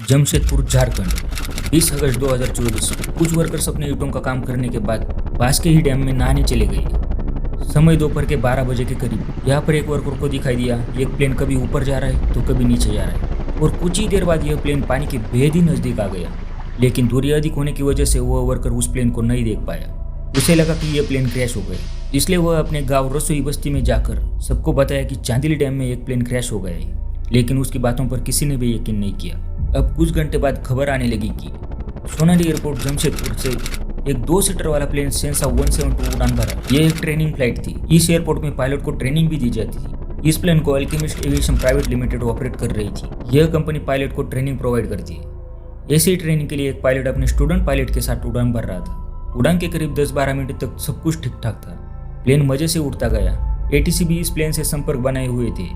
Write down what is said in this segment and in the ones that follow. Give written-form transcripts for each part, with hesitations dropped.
जमशेदपुर झारखंड 20 अगस्त 2024। कुछ वर्कर्स अपने ईंटों का काम करने के बाद पास के ही डैम में नहाने चले गए। समय दोपहर के 12 बजे के करीब यहाँ पर एक वर्कर को दिखाई दिया एक प्लेन कभी ऊपर जा रहा है तो कभी नीचे जा रहा है और कुछ ही देर बाद यह प्लेन पानी के बेहद ही नजदीक आ गया। लेकिन दूरी अधिक होने की वजह से वह वर्कर उस प्लेन को नहीं देख पाया। उसे लगा कि यह प्लेन क्रैश हो गया, इसलिए वह अपने गांव रसोई बस्ती में जाकर सबको बताया कि चांदिली डैम में एक प्लेन क्रैश हो गया है। लेकिन उसकी बातों पर किसी ने भी यकीन नहीं किया। अब कुछ घंटे बाद खबर आने लगी कि सोनाली एयरपोर्ट जमशेदपुर से एक 2 सीटर वाला प्लेन सेंसा 172 उड़ान भरा। यह एक ट्रेनिंग फ्लाइट थी। इस एयरपोर्ट में पायलट को ट्रेनिंग भी दी जाती थी। इस प्लेन को alchemist aviation private limited operate कर रही थी। यह कंपनी पायलट को ट्रेनिंग प्रोवाइड करती है। ऐसी ट्रेनिंग के लिए एक पायलट अपने स्टूडेंट पायलट के साथ उड़ान भर रहा था। उड़ान के करीब 10-12 मिनट तक सब कुछ ठीक ठाक था। प्लेन मजे से उड़ता गया। एटीसी भी इस प्लेन से संपर्क बनाए हुए थे,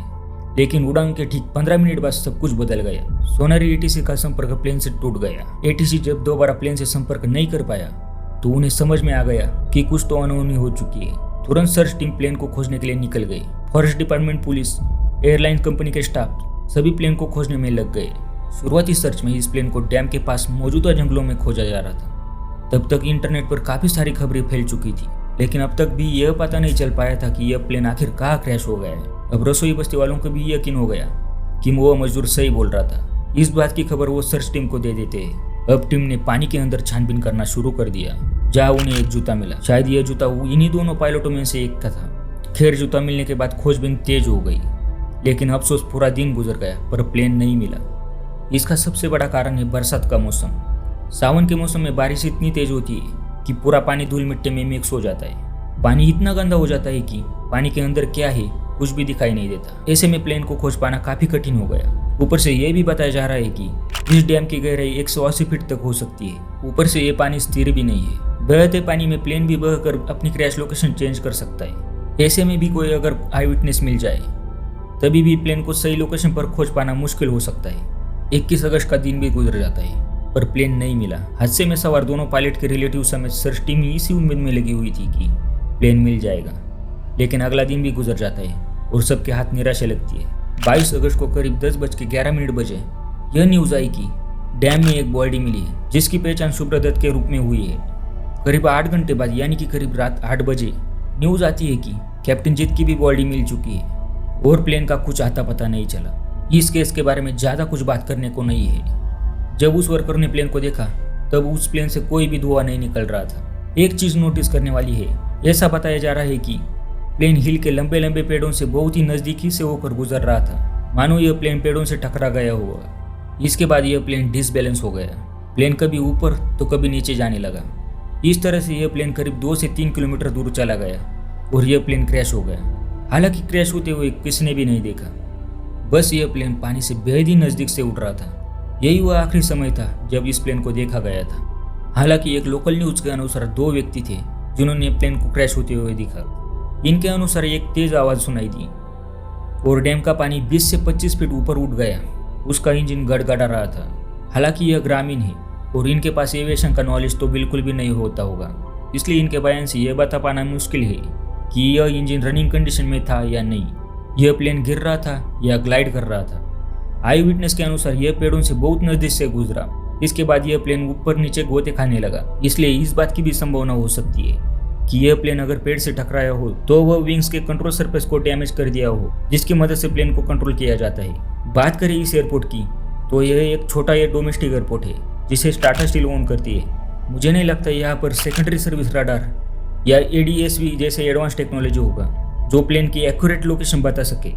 लेकिन उड़ान के ठीक 15 मिनट बाद सब कुछ बदल गया। सोनारी एटीसी का संपर्क प्लेन से टूट गया। एटीसी जब दोबारा प्लेन से संपर्क नहीं कर पाया तो उन्हें समझ में आ गया कि कुछ तो अनहोनी हो चुकी है। तुरंत सर्च टीम प्लेन को खोजने के लिए निकल गई। Forest department, police, airline company के स्टाफ सभी प्लेन को खोजने में लग गए। शुरुआती सर्च में इस प्लेन को डैम के पास मौजूदा जंगलों में खोजा जा रहा था। तब तक इंटरनेट पर काफी सारी खबरें फैल चुकी थी, लेकिन अब तक भी यह पता नहीं चल पाया था कि यह प्लेन आखिर कहाँ क्रैश हो गया है। अब रसोई बस्ती वालों को भी यकीन हो गया कि वो मजदूर सही बोल रहा था। इस बात की खबर वो सर्च टीम को दे देते हैं। अब टीम ने पानी के अंदर छानबीन करना शुरू कर दिया, जहाँ उन्हें एक जूता मिला। शायद यह जूता इन्हीं दोनों पायलटों में से एक का था। खैर, जूता मिलने के बाद खोजबीन तेज हो गई, लेकिन अफसोस पूरा दिन गुजर गया पर प्लेन नहीं मिला। इसका सबसे बड़ा कारण है बरसात का मौसम। सावन के मौसम में बारिश इतनी तेज होती है कि पूरा पानी धूल मिट्टी में मिक्स हो जाता है। पानी इतना गंदा हो जाता है कि पानी के अंदर क्या है कुछ भी दिखाई नहीं देता। ऐसे में प्लेन को खोज पाना काफी कठिन हो गया। ऊपर से यह भी बताया जा रहा है कि इस डैम की गहराई 180 फीट तक हो सकती है। ऊपर से ये पानी स्थिर भी नहीं है। बहते पानी में प्लेन भी बहकर अपनी क्रैश लोकेशन चेंज कर सकता है। ऐसे में भी कोई अगर आई विटनेस मिल जाए तभी भी प्लेन को सही लोकेशन पर खोज पाना मुश्किल हो सकता है। 21 अगस्त का दिन भी गुजर जाता है पर प्लेन नहीं मिला। हादसे में सवार दोनों पायलट के रिलेटिव समेत सर्च टीम इसी उम्मीद में लगी हुई थी कि प्लेन मिल जाएगा, लेकिन अगला दिन भी गुजर जाता है और सबके हाथ निराशा लगती है। 22 अगस्त को करीब 10:11 बजे यह न्यूज आई कि डैम में एक बॉडी मिली है, जिसकी पहचान शुभ्रा दत्त के रूप में हुई है। करीब 8 घंटे बाद यानी कि करीब रात 8 बजे न्यूज आती है कि कैप्टन जीत की भी बॉडी मिल चुकी है और प्लेन का कुछ आता पता नहीं चला। इस केस के बारे में ज्यादा कुछ बात करने को नहीं है। जब उस वर्कर ने प्लेन को देखा तब उस प्लेन से कोई भी धुआं नहीं निकल रहा था। एक चीज नोटिस करने वाली है, ऐसा बताया जा रहा है कि प्लेन हिल के लंबे लंबे पेड़ों से बहुत ही नजदीकी से होकर गुजर रहा था, मानो यह प्लेन पेड़ों से टकरा गया हुआ। इसके बाद यह प्लेन डिसबैलेंस हो गया। प्लेन कभी ऊपर तो कभी नीचे जाने लगा। इस तरह से यह प्लेन करीब 2 से 3 किलोमीटर दूर चला गया और यह प्लेन क्रैश हो गया। हालांकि क्रैश होते हुए किसने भी नहीं देखा, बस यह प्लेन पानी से बेहद ही नजदीक से उड़ रहा था। यही वह आखिरी समय था जब इस प्लेन को देखा गया था। हालांकि एक लोकल न्यूज के अनुसार 2 व्यक्ति थे जिन्होंने प्लेन को क्रैश होते हुए देखा। इनके अनुसार एक तेज आवाज सुनाई दी और डैम का पानी 20 से 25 फीट ऊपर उठ गया। उसका इंजन गड़गड़ा रहा था। हालांकि यह ग्रामीण है और इनके पास एविएशन का नॉलेज तो बिल्कुल भी नहीं होता होगा, इसलिए इनके बयान से यह बता पाना मुश्किल है कि यह इंजन रनिंग कंडीशन में था या नहीं, यह प्लेन गिर रहा था या ग्लाइड कर रहा था। आई विटनेस के अनुसार यह पेड़ों से बहुत नजदीक से गुजरा। इसके बाद यह प्लेन ऊपर नीचे गोते खाने लगा। इसलिए इस बात की भी संभावना हो सकती है कि यह प्लेन अगर पेड़ से टकराया हो तो वह विंग्स के कंट्रोल सरफेस को डैमेज कर दिया हो, जिसकी मदद से प्लेन को कंट्रोल किया जाता है। बात करें इस एयरपोर्ट की तो यह एक छोटा या डोमेस्टिक एयरपोर्ट है जिसे टाटा स्टील ओन करती है। मुझे नहीं लगता यहाँ पर सेकेंडरी सर्विस रडार या एडीएसवी जैसे एडवांस टेक्नोलॉजी होगा जो प्लेन की एक्यूरेट लोकेशन बता सके।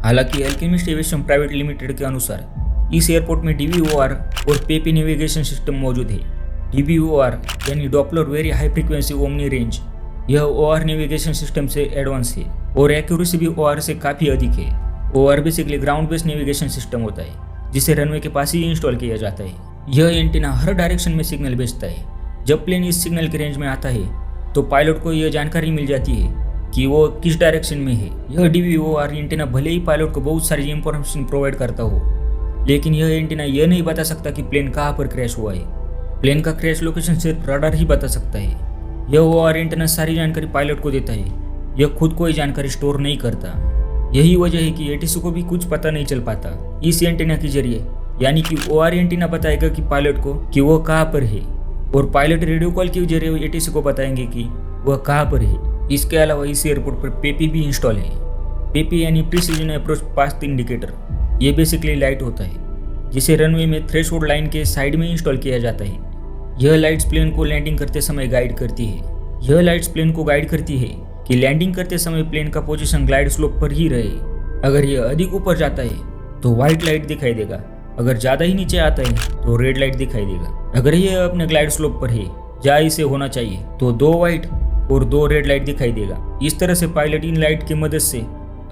हालांकि अल्केमिस्ट एविएशन प्राइवेट लिमिटेड के अनुसार इस एयरपोर्ट में डीवीओआर और पेपी नेविगेशन सिस्टम मौजूद है। डीवीओआर यानी Doppler very high frequency omni range. यह ओआर नेविगेशन सिस्टम से एडवांस है और एक्यूरेसी भी ओआर से काफ़ी अधिक है। OR basically ground based navigation system होता है जिसे रनवे के पास ही इंस्टॉल किया जाता है। यह एंटीना हर डायरेक्शन में सिग्नल भेजता है। जब प्लेन इस सिग्नल के रेंज में आता है तो पायलट को यह जानकारी मिल जाती है कि वो किस डायरेक्शन में है। यह डीवीओआर एंटीना भले ही पायलट को बहुत सारी इंफॉर्मेशन प्रोवाइड करता हो, लेकिन यह एंटीना यह नहीं बता सकता कि प्लेन कहाँ पर क्रैश हुआ है। प्लेन का क्रैश लोकेशन सिर्फ रडार ही बता सकता है। यह ओआर एंटीना सारी जानकारी पायलट को देता है। यह खुद कोई जानकारी स्टोर नहीं करता। यही वजह है कि एटीसी को भी कुछ पता नहीं चल पाता। इस एंटीना के जरिए यानी कि OR एंटीना बताएगा कि पायलट को कि वो कहाँ पर है, और पायलट रेडियो कॉल के जरिए ATC को बताएंगे कि वह कहाँ पर है। इसके अलावा इस एयरपोर्ट पर पेपी भी इंस्टॉल है। पेपी यानी प्रिसीजन अप्रोच पाथ इंडिकेटर। ये बेसिकली लाइट होता है जिसे रनवे में थ्रेशोल्ड लाइन के साइड में इंस्टॉल किया जाता है। यह लाइट्स प्लेन को लैंडिंग करते समय गाइड करती है। यह लाइट्स प्लेन को गाइड करती है कि लैंडिंग करते समय प्लेन का पोजीशन ग्लाइड स्लोप पर ही रहे। अगर यह अधिक ऊपर जाता है तो व्हाइट लाइट दिखाई देगा, अगर ज़्यादा ही नीचे आता है तो रेड लाइट दिखाई देगा। अगर यह अपने ग्लाइड स्लोप पर है जहाँ इसे होना चाहिए तो 2 व्हाइट और 2 रेड लाइट दिखाई देगा। इस तरह से पायलट इन लाइट की मदद से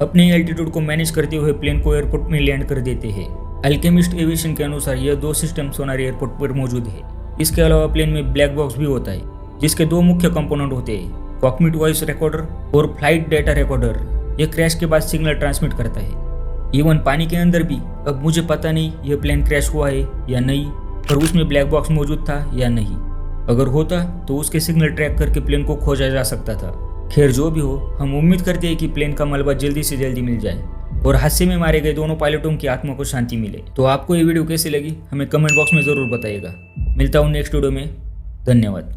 अपने एल्टीट्यूड को मैनेज करते हुए प्लेन को एयरपोर्ट में लैंड कर देते हैं। अल्केमिस्ट एविएशन के अनुसार यह 2 सिस्टम सोनार एयरपोर्ट पर मौजूद है। इसके अलावा प्लेन में ब्लैक बॉक्स भी होता है जिसके 2 मुख्य कंपोनेंट होते हैं, कॉकपिट वॉइस रिकॉर्डर और फ्लाइट डेटा रिकॉर्डर। यह क्रैश के बाद सिग्नल ट्रांसमिट करता है। इवन पानी के अंदर भी। अब मुझे पता नहीं यह प्लेन क्रैश हुआ है या नहीं, और उसमें ब्लैक बॉक्स मौजूद था या नहीं। अगर होता तो उसके सिग्नल ट्रैक करके प्लेन को खोजा जा सकता था। खैर जो भी हो, हम उम्मीद करते हैं कि प्लेन का मलबा जल्दी से जल्दी मिल जाए और हादसे में मारे गए दोनों पायलटों की आत्मा को शांति मिले। तो आपको ये वीडियो कैसी लगी हमें कमेंट बॉक्स में ज़रूर बताइएगा। मिलता हूँ नेक्स्ट वीडियो में। धन्यवाद।